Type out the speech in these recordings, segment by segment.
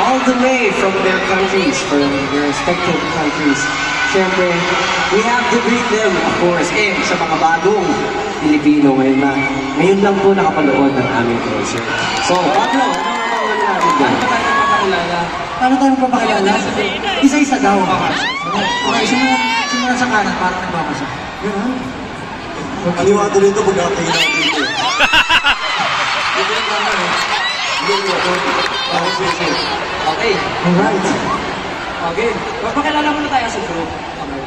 all the way from their countries, from their respective countries. Siyempre, we have to greet them, of course, sa mga bagong Pilipino ngayon lang po nakapanood ng aming concert. So, Pablo, ano nga natin dyan? Paano tayo magpapakilala? Isa-isa daw. Okay, simulan sa kanan, parang nagbabasa. Ganun. Aliwado rito pag-atay natin dito. Okay. Alright. Okay. Magpakilala muna tayo sa group.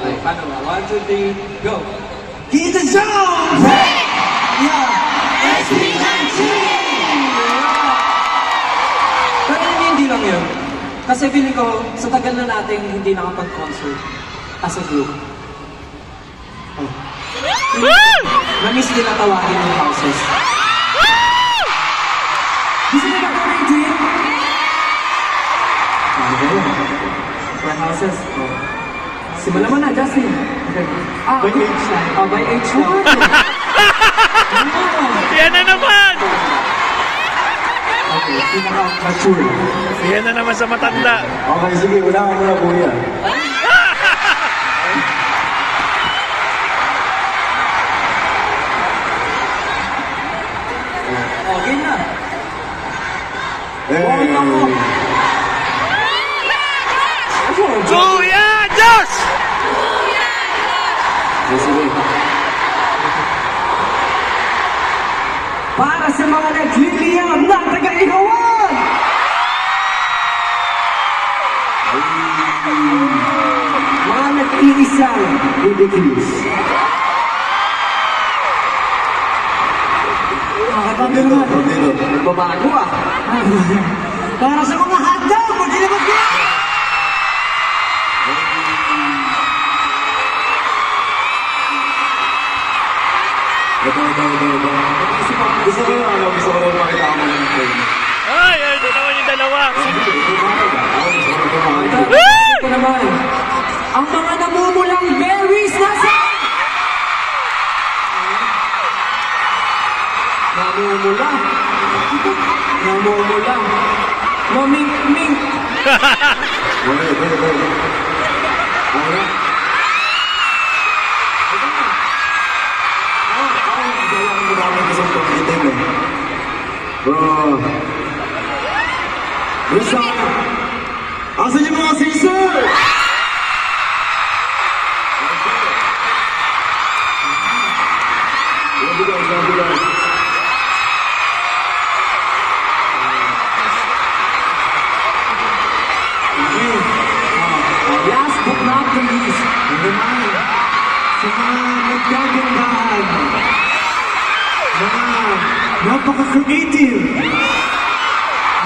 Okay. Paano ba? 1, 2, 3, go! Get the zone! Yeah! SB19! Pero hindi lang yun. Kasi feeling ko, sa tagal na natin hindi nakapag-concert as a group. Oh. Na-miss nila tawagin yung houses. Gusto nyo ba kami team? For houses? Oh. Simulan mo na, Justin. Okay. By age lang. By age lang. Yan na naman! Okay, pinaka-mature. Yan na naman sa matanda. Okay, sige, unahan mo na kuya. Okay na. Kuya Diyos! Sige. Para sa mga nagliliyam ng taga-ihawan! Mga nag-iisang ridiculous. Dito, dito. Nagbabago ah. Para sa mga hotdog! Mag-ilabag niya! Ito. Gusto ko lang makita mo ng plane. Ay, ito naman yung dalawa. Ito naman. Ang mga namumulang berries nasa... Namumula. Namumula. Mamink-mink. Bro. Bisa. Asan yung mga sister? Last but not the least, naman, sa mga nagkagandaan, mga napaka-creative,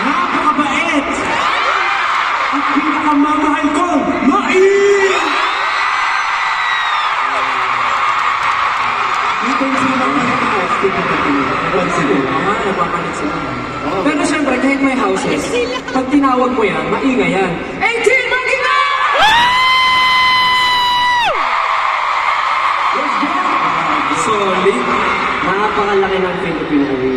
napakabait, at pinakamamahal ko, Main! Dito yung sila napapalit sila. Pero syempre, kahit may houses, pag tinawag mo yan, maingay yan. 18! Magina! Solid. Napakalaki ng Filipino.